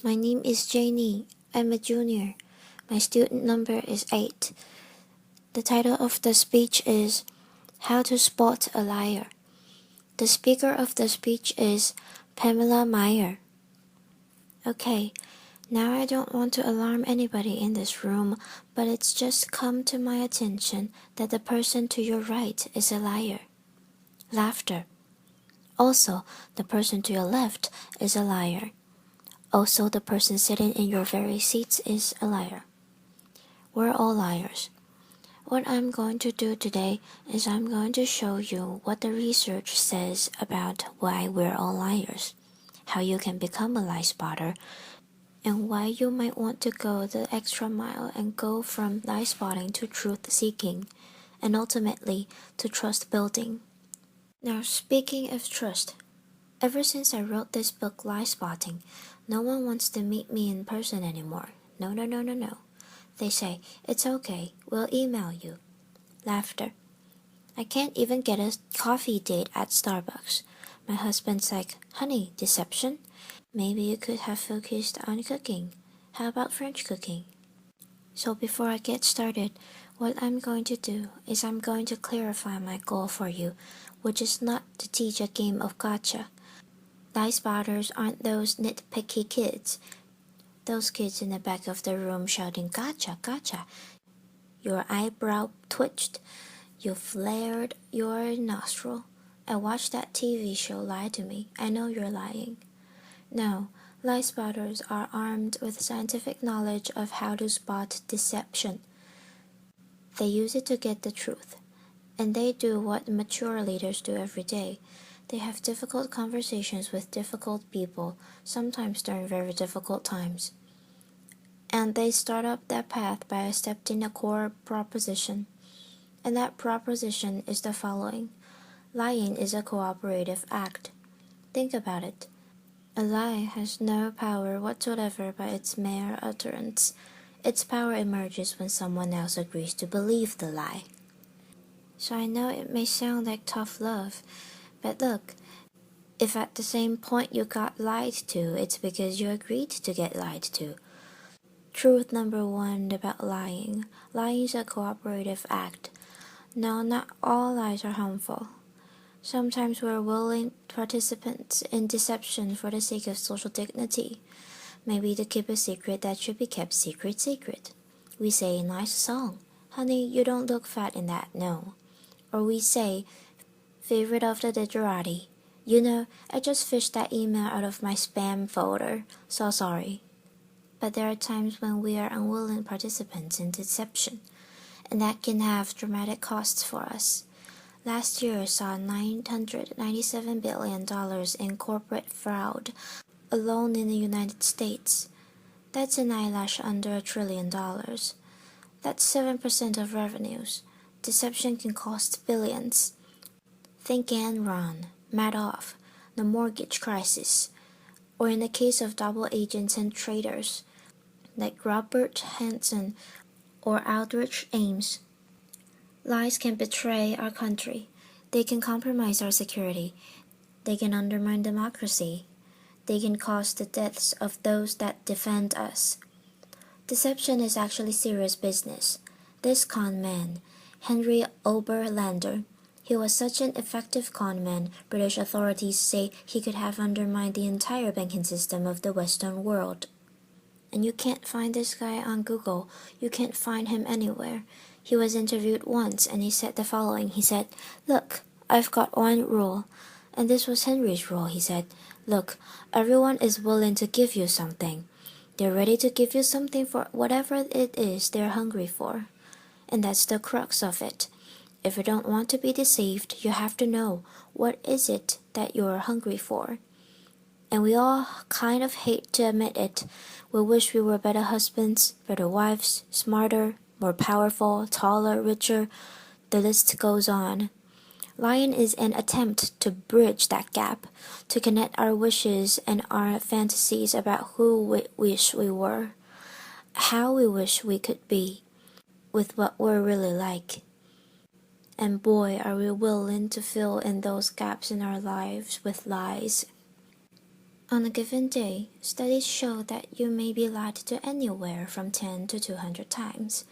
My name is Janie. I'm a junior. My student number is 8. The title of the speech is How to Spot a Liar. The speaker of the speech is Pamela Meyer. Okay, now I don't want to alarm anybody in this room, but it's just come to my attention that the person to your right is a liar. Laughter. Also, the person to your left is a liar. Also, the person sitting in your very seats is a liar. We're all liars. What I'm going to do today is I'm going to show you what the research says about why we're all liars, how you can become a lie spotter, and why you might want to go the extra mile and go from lie spotting to truth seeking, and ultimately to trust building. Now, speaking of trust, ever since I wrote this book, Lie Spotting, no one wants to meet me in person anymore. No. They say, it's okay, we'll email you. Laughter. I can't even get a coffee date at Starbucks. My husband's like, honey, deception? Maybe you could have focused on cooking. How about French cooking? So before I get started, what I'm going to do is I'm going to clarify my goal for you, which is not to teach a game of gotcha. Lie spotters aren't those nitpicky kids. Those kids in the back of the room shouting, gotcha, gotcha. Your eyebrow twitched. You flared your nostril. I watched that TV show, Lie to Me. I know you're lying. No, lie spotters are armed with scientific knowledge of how to spot deception. They use it to get the truth. And they do what mature leaders do every day. They have difficult conversations with difficult people, sometimes during very difficult times. And they start up that path by accepting a core proposition. And that proposition is the following. Lying is a cooperative act. Think about it. A lie has no power whatsoever by its mere utterance. Its power emerges when someone else agrees to believe the lie. So I know it may sound like tough love, but look, if at the same point you got lied to, it's because you agreed to get lied to. Truth number 1 about lying. Lying is a cooperative act. No, not all lies are harmful. Sometimes we're willing participants in deception for the sake of social dignity. Maybe to keep a secret that should be kept secret. We say, nice song. Honey, you don't look fat in that, no. Or we say, favorite of the literati. You know, I just fished that email out of my spam folder. So sorry. But there are times when we are unwilling participants in deception, and that can have dramatic costs for us. Last year saw $997 billion in corporate fraud alone in the United States. That's an eyelash under $1 trillion. That's 7% of revenues. Deception can cost billions. Think Enron, Madoff, the mortgage crisis, or in the case of double agents and traders, like Robert Hansen or Aldrich Ames. Lies can betray our country. They can compromise our security. They can undermine democracy. They can cause the deaths of those that defend us. Deception is actually serious business. This con man, Henry Oberlander, he was such an effective con man, British authorities say he could have undermined the entire banking system of the Western world. And you can't find this guy on Google. You can't find him anywhere. He was interviewed once and he said the following. He said, look, I've got one rule. And this was Henry's rule. He said, look, everyone is willing to give you something. They're ready to give you something for whatever it is they're hungry for. And that's the crux of it. If you don't want to be deceived, you have to know what is it that you're hungry for. And we all kind of hate to admit it. We wish we were better husbands, better wives, smarter, more powerful, taller, richer. The list goes on. Lying is an attempt to bridge that gap, to connect our wishes and our fantasies about who we wish we were, how we wish we could be, with what we're really like. And boy, are we willing to fill in those gaps in our lives with lies. On a given day, studies show that you may be lied to anywhere from 10 to 200 times.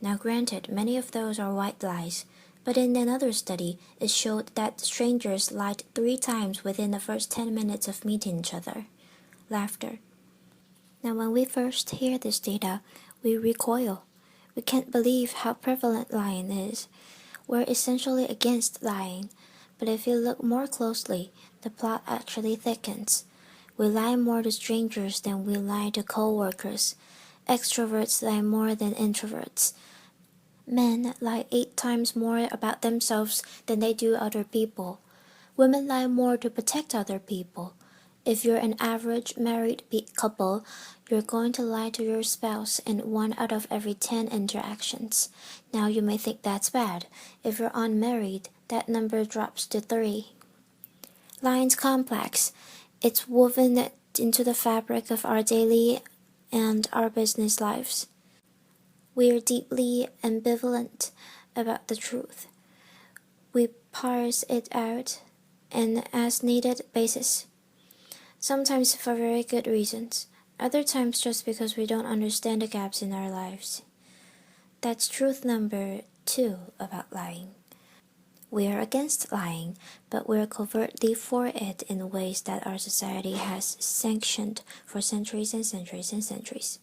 Now granted, many of those are white lies, but in another study, it showed that strangers lied 3 times within the first 10 minutes of meeting each other. Laughter. Now when we first hear this data, we recoil. We can't believe how prevalent lying is. We're essentially against lying, but if you look more closely, the plot actually thickens. We lie more to strangers than we lie to co-workers. Extroverts lie more than introverts. Men lie 8 times more about themselves than they do other people. Women lie more to protect other people. If you're an average married couple, you're going to lie to your spouse in 1 out of every 10 interactions. Now you may think that's bad. If you're unmarried, that number drops to 3. Lying's complex. It's woven into the fabric of our daily and our business lives. We're deeply ambivalent about the truth. We parse it out on as needed basis. Sometimes for very good reasons, other times just because we don't understand the gaps in our lives. That's truth number 2 about lying. We are against lying, but we're covertly for it in ways that our society has sanctioned for centuries and centuries and centuries.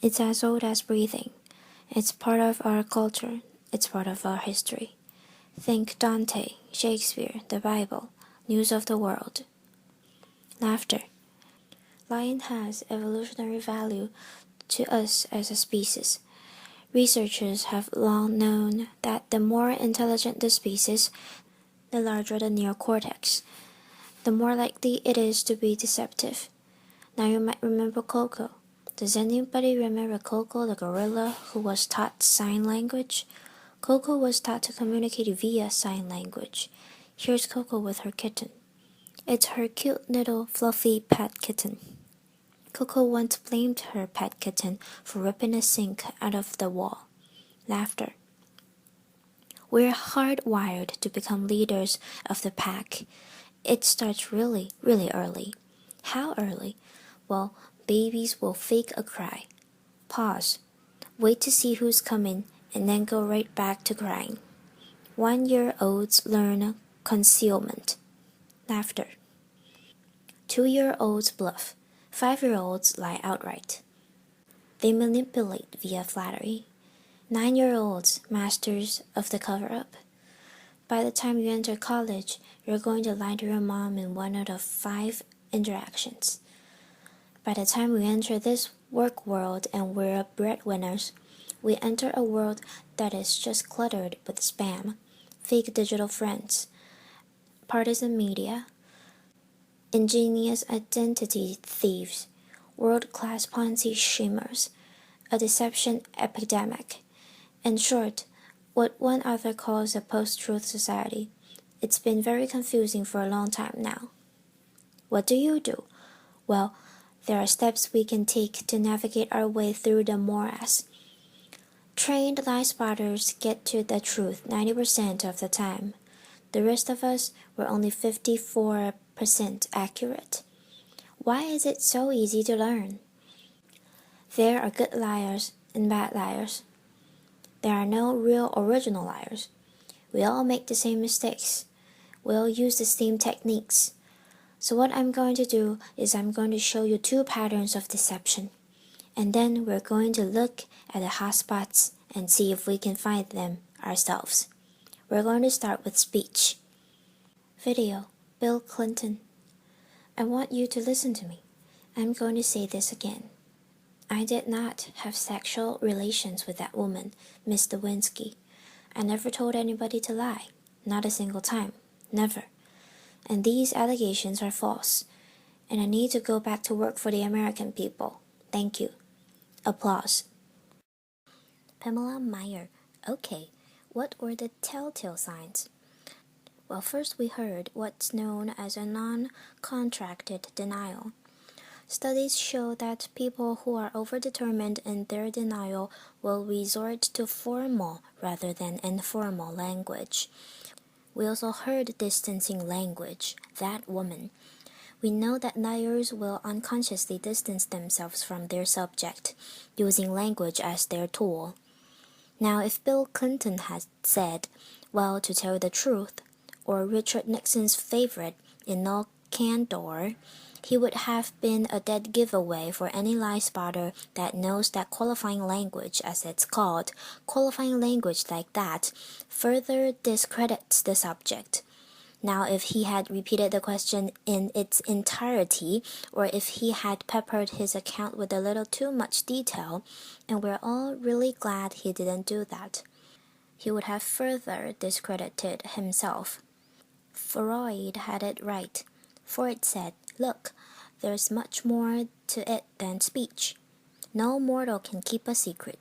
It's as old as breathing. It's part of our culture. It's part of our history. Think Dante, Shakespeare, the Bible, news of the world. Laughter. Lying has evolutionary value to us as a species. Researchers have long known that the more intelligent the species, the larger the neocortex, the more likely it is to be deceptive. Now you might remember Coco. Does anybody remember Coco the gorilla who was taught sign language? Coco was taught to communicate via sign language. Here's Coco with her kitten. It's her cute little fluffy pet kitten. Coco once blamed her pet kitten for ripping a sink out of the wall. Laughter. We're hardwired to become leaders of the pack. It starts really, really early. How early? Well, babies will fake a cry. Pause. Wait to see who's coming, and then go right back to crying. 1-year-olds learn concealment. Laughter. 2-year-olds bluff. 5-year-olds lie outright. They manipulate via flattery. 9-year-olds masters of the cover-up. By the time you enter college, you're going to lie to your mom in 1 out of 5 interactions. By the time we enter this work world and we're breadwinners, we enter a world that is just cluttered with spam, fake digital friends, partisan media, ingenious identity thieves, world-class Ponzi schemers, a deception epidemic. In short, what one author calls a post-truth society. It's been very confusing for a long time now. What do you do? Well, there are steps we can take to navigate our way through the morass. Trained lie spotters get to the truth 90% of the time. The rest of us were only 54% accurate. Why is it so easy to learn? There are good liars and bad liars. There are no real original liars. We all make the same mistakes. We all use the same techniques. So what I'm going to do is I'm going to show you 2 patterns of deception. And then we're going to look at the hotspots and see if we can find them ourselves. We're going to start with speech. Video, Bill Clinton. I want you to listen to me. I'm going to say this again. I did not have sexual relations with that woman, Miss Lewinsky. I never told anybody to lie. Not a single time. Never. And these allegations are false. And I need to go back to work for the American people. Thank you. Applause. Pamela Meyer. Okay, what were the telltale signs? Well, first we heard what's known as a non-contracted denial. Studies show that people who are overdetermined in their denial will resort to formal rather than informal language. We also heard distancing language, that woman. We know that liars will unconsciously distance themselves from their subject, using language as their tool. Now, if Bill Clinton had said, "Well, to tell the truth," or Richard Nixon's favorite, "in all candor," he would have been a dead giveaway for any lie spotter that knows that qualifying language, as it's called, qualifying language like that, further discredits the subject. Now, if he had repeated the question in its entirety, or if he had peppered his account with a little too much detail, and we're all really glad he didn't do that, he would have further discredited himself. Freud had it right. Freud said, "Look, there's much more to it than speech. No mortal can keep a secret.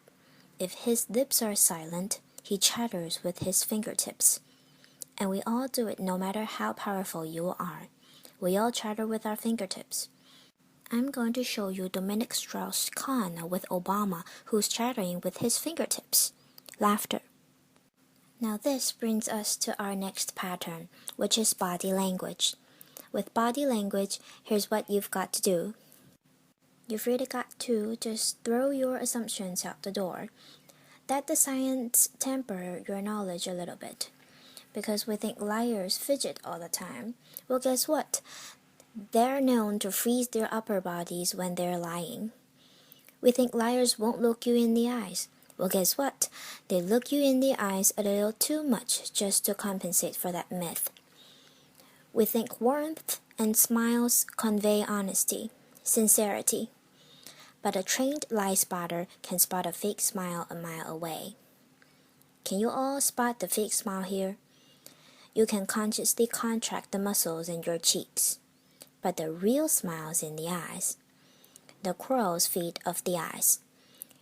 If his lips are silent, he chatters with his fingertips." And we all do it no matter how powerful you are. We all chatter with our fingertips. I'm going to show you Dominic Strauss-Kahn with Obama, who's chattering with his fingertips. Laughter. Now this brings us to our next pattern, which is body language. With body language, here's what you've got to do. You've really got to just throw your assumptions out the door. Let the science temper your knowledge a little bit. Because we think liars fidget all the time. Well, guess what? They're known to freeze their upper bodies when they're lying. We think liars won't look you in the eyes. Well, guess what? They look you in the eyes a little too much just to compensate for that myth. We think warmth and smiles convey honesty, sincerity. But a trained lie spotter can spot a fake smile a mile away. Can you all spot the fake smile here? You can consciously contract the muscles in your cheeks, but the real smile's in the eyes, the crow's feet of the eyes.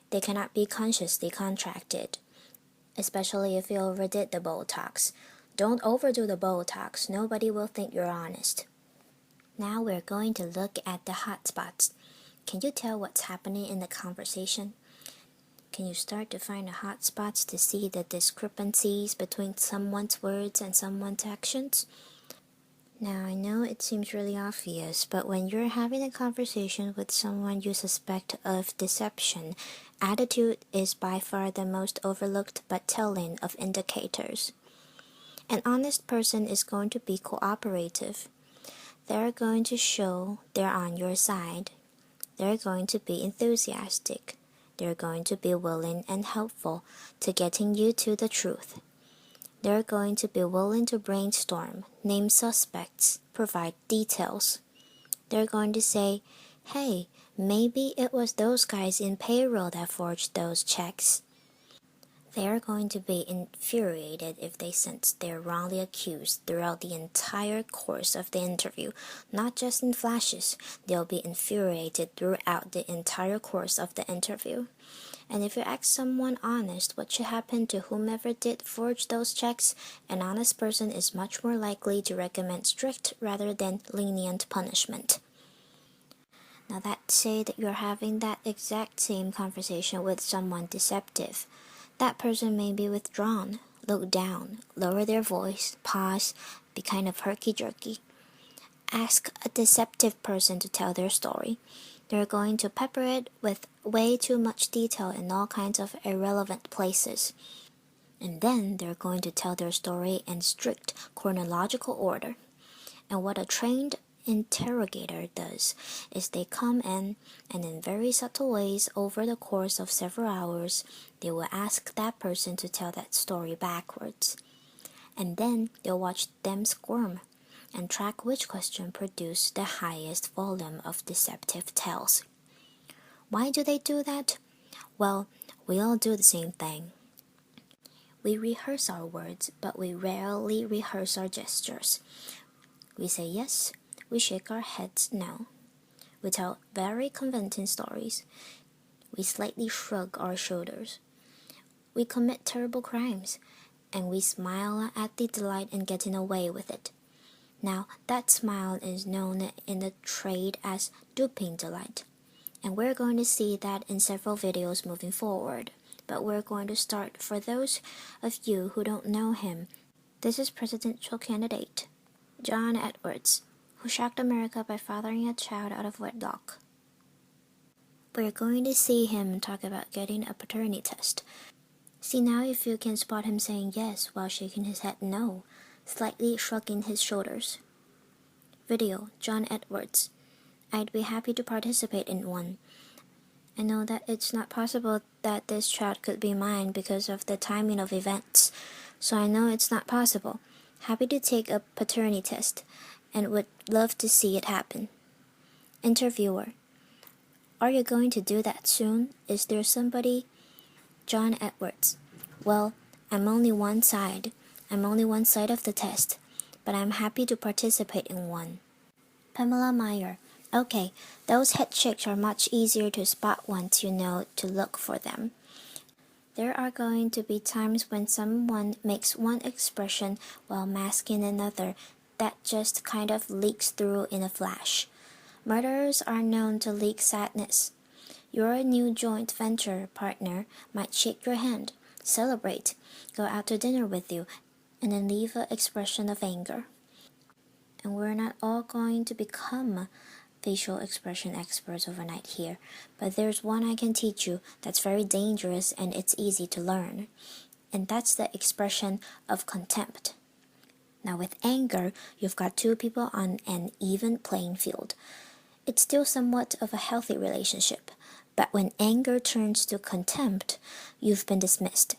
They cannot be consciously contracted, especially if you overdid the Botox. Don't overdo the Botox, nobody will think you're honest. Now we're going to look at the hot spots. Can you tell what's happening in the conversation? Can you start to find the hot spots to see the discrepancies between someone's words and someone's actions? Now, I know it seems really obvious, but when you're having a conversation with someone you suspect of deception, attitude is by far the most overlooked but telling of indicators. An honest person is going to be cooperative. They're going to show they're on your side. They're going to be enthusiastic. They're going to be willing and helpful to getting you to the truth. They're going to be willing to brainstorm, name suspects, provide details. They're going to say, "Hey, maybe it was those guys in payroll that forged those checks." They're going to be infuriated if they sense they're wrongly accused throughout the entire course of the interview, not just in flashes. They'll be infuriated throughout the entire course of the interview. And if you ask someone honest what should happen to whomever did forge those checks, an honest person is much more likely to recommend strict rather than lenient punishment. Now let's say that you're having that exact same conversation with someone deceptive. That person may be withdrawn, look down, lower their voice, pause, be kind of herky-jerky. Ask a deceptive person to tell their story. They're going to pepper it with way too much detail in all kinds of irrelevant places. And then they're going to tell their story in strict chronological order. And what a trained interrogator does is they come in and in very subtle ways over the course of several hours, they will ask that person to tell that story backwards. And then they'll watch them squirm and track which question produced the highest volume of deceptive tells. Why do they do that? Well, we all do the same thing. We rehearse our words, but we rarely rehearse our gestures. We say yes, we shake our heads no. We tell very convincing stories. We slightly shrug our shoulders. We commit terrible crimes, and we smile at the delight in getting away with it. Now, that smile is known in the trade as duping delight, and we're going to see that in several videos moving forward. But we're going to start for those of you who don't know him. This is presidential candidate John Edwards. who shocked America by fathering a child out of wedlock. We're going to see him talk about getting a paternity test. See now if you can spot him saying yes while shaking his head no, slightly shrugging his shoulders. Video, John Edwards. I'd be happy to participate in one. I know that it's not possible that this child could be mine because of the timing of events, so I know it's not possible. Happy to take a paternity test, and would love to see it happen. Interviewer. Are you going to do that soon? Is there somebody? John Edwards. Well, I'm only one side of the test, but I'm happy to participate in one. Pamela Meyer. Okay, those head shakes are much easier to spot once you know to look for them. There are going to be times when someone makes one expression while masking another that just kind of leaks through in a flash. Murderers are known to leak sadness. Your new joint venture partner might shake your hand, celebrate, go out to dinner with you, and then leave an expression of anger. And we're not all going to become facial expression experts overnight here, but there's one I can teach you that's very dangerous and it's easy to learn. And that's the expression of contempt. Now with anger, you've got two people on an even playing field. It's still somewhat of a healthy relationship, but when anger turns to contempt, you've been dismissed.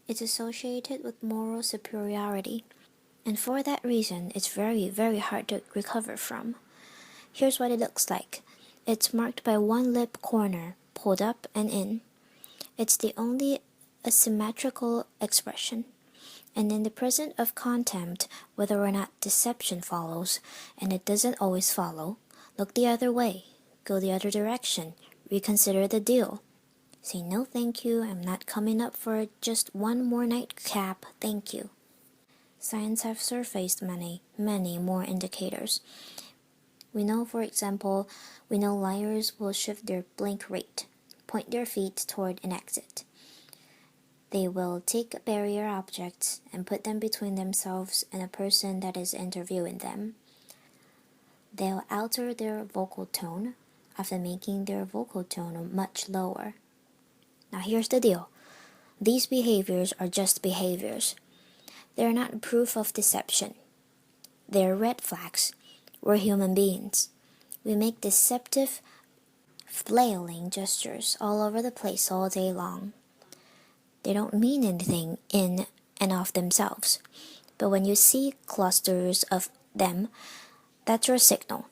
It's associated with moral superiority, and for that reason, it's very, very hard to recover from. Here's what it looks like. It's marked by one lip corner, pulled up and in. It's the only asymmetrical expression. And in the presence of contempt, whether or not deception follows, and it doesn't always follow, look the other way, go the other direction, reconsider the deal. Say no thank you, I'm not coming up for just one more nightcap, thank you. Science have surfaced many more indicators. We know, for example, liars will shift their blink rate, point their feet toward an exit. They will take barrier objects and put them between themselves and a person that is interviewing them. They'll alter their vocal tone, often making their vocal tone much lower. Now here's the deal. These behaviors are just behaviors. They're not proof of deception. They're red flags. We're human beings. We make deceptive, flailing gestures all over the place all day long. They don't mean anything in and of themselves. But when you see clusters of them, that's your signal.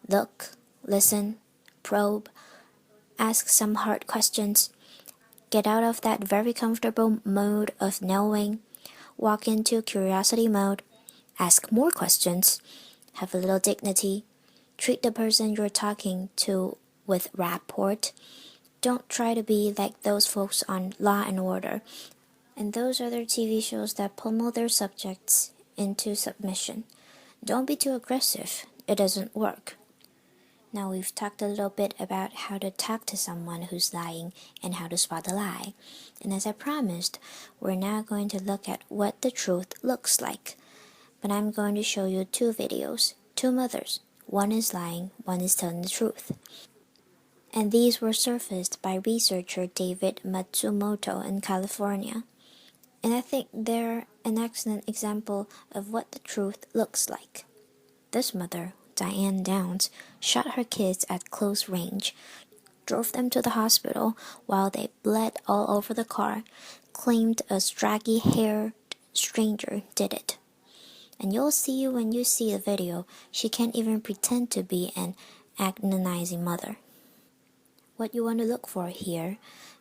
Look, listen, probe, ask some hard questions. Get out of that very comfortable mode of knowing. Walk into curiosity mode. Ask more questions. Have a little dignity. Treat the person you're talking to with rapport. Don't try to be like those folks on Law and Order and those other TV shows that pummel their subjects into submission. Don't be too aggressive. It doesn't work. Now we've talked a little bit about how to talk to someone who's lying and how to spot a lie. And as I promised, we're now going to look at what the truth looks like. But I'm going to show you two videos, two mothers. One is lying, one is telling the truth. And these were surfaced by researcher David Matsumoto in California. And I think they're an excellent example of what the truth looks like. This mother, Diane Downs, shot her kids at close range, drove them to the hospital while they bled all over the car, claimed a straggy-haired stranger did it. And you'll see when you see the video, she can't even pretend to be an agonizing mother. What you want to look for here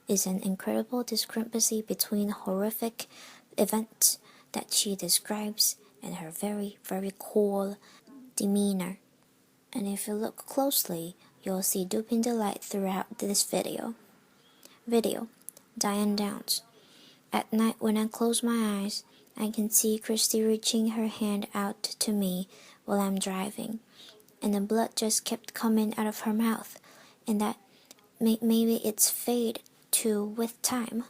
is an incredible discrepancy between horrific events that she describes and her very, very cool demeanor. And if you look closely, you'll see duping delight throughout this video. Video, Diane Downs. At night when I close my eyes, I can see Christy reaching her hand out to me while I'm driving, and the blood just kept coming out of her mouth, and that maybe it's fade too with time,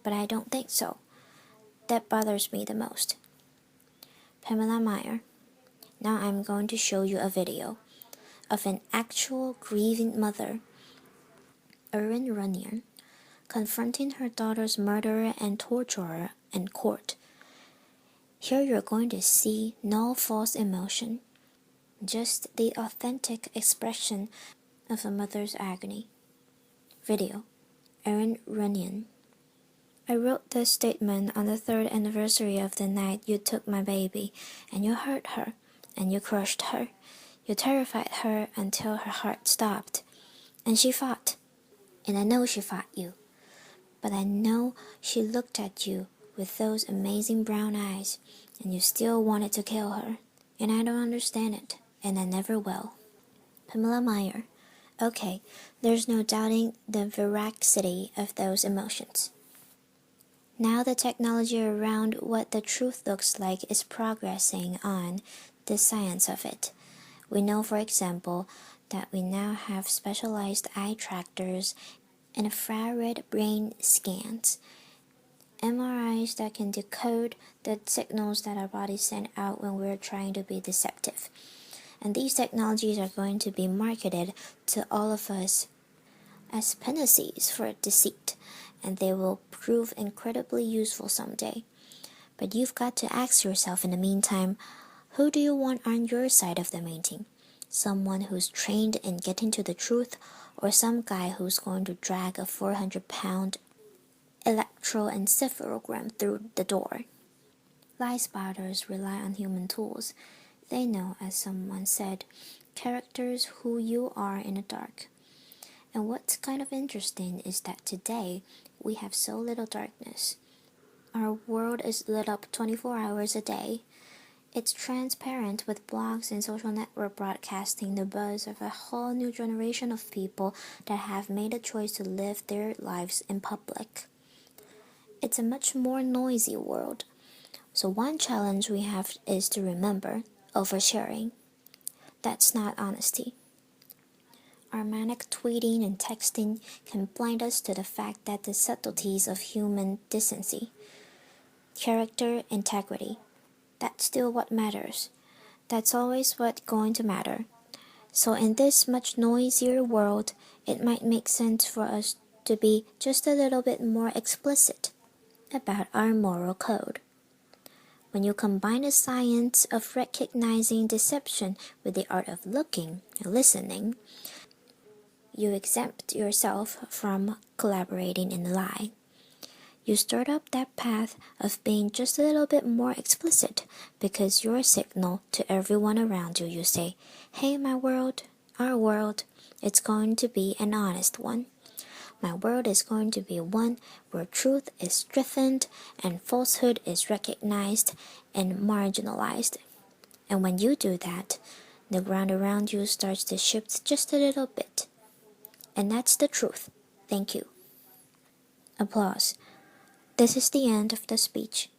but I don't think so. That bothers me the most. Pamela Meyer. Now I'm going to show you a video of an actual grieving mother, Erin Runyon, confronting her daughter's murderer and torturer in court. Here you're going to see no false emotion, just the authentic expression of a mother's agony. Video, Erin Runyon. I wrote this statement on the 3rd anniversary of the night you took my baby, and you hurt her, and you crushed her. You terrified her until her heart stopped. And she fought. And I know she fought you. But I know she looked at you with those amazing brown eyes, and you still wanted to kill her. And I don't understand it, and I never will. Pamela Meyer. Okay, there's no doubting the veracity of those emotions. Now the technology around what the truth looks like is progressing on the science of it. We know, for example, that we now have specialized eye tractors and infrared brain scans, MRIs that can decode the signals that our bodies send out when we're trying to be deceptive. And these technologies are going to be marketed to all of us as panaceas for deceit, and they will prove incredibly useful someday. But you've got to ask yourself in the meantime, who do you want on your side of the meeting? Someone who's trained in getting to the truth, or some guy who's going to drag a 400-pound electroencephalogram through the door? Lie spotters rely on human tools. They know, as someone said, characters who you are in the dark. And what's kind of interesting is that today we have so little darkness. Our world is lit up 24 hours a day. It's transparent with blogs and social network broadcasting the buzz of a whole new generation of people that have made a choice to live their lives in public. It's a much more noisy world. So one challenge we have is to remember oversharing. That's not honesty. Our manic tweeting and texting can blind us to the fact that the subtleties of human decency, character, integrity, that's still what matters. That's always what's going to matter. So in this much noisier world, it might make sense for us to be just a little bit more explicit about our moral code. When you combine the science of recognizing deception with the art of looking and listening, you exempt yourself from collaborating in a lie. You start up that path of being just a little bit more explicit because your signal to everyone around you, you say, hey, my world, our world, it's going to be an honest one. My world is going to be one where truth is strengthened and falsehood is recognized and marginalized. And when you do that, the ground around you starts to shift just a little bit. And that's the truth. Thank you. Applause. This is the end of the speech.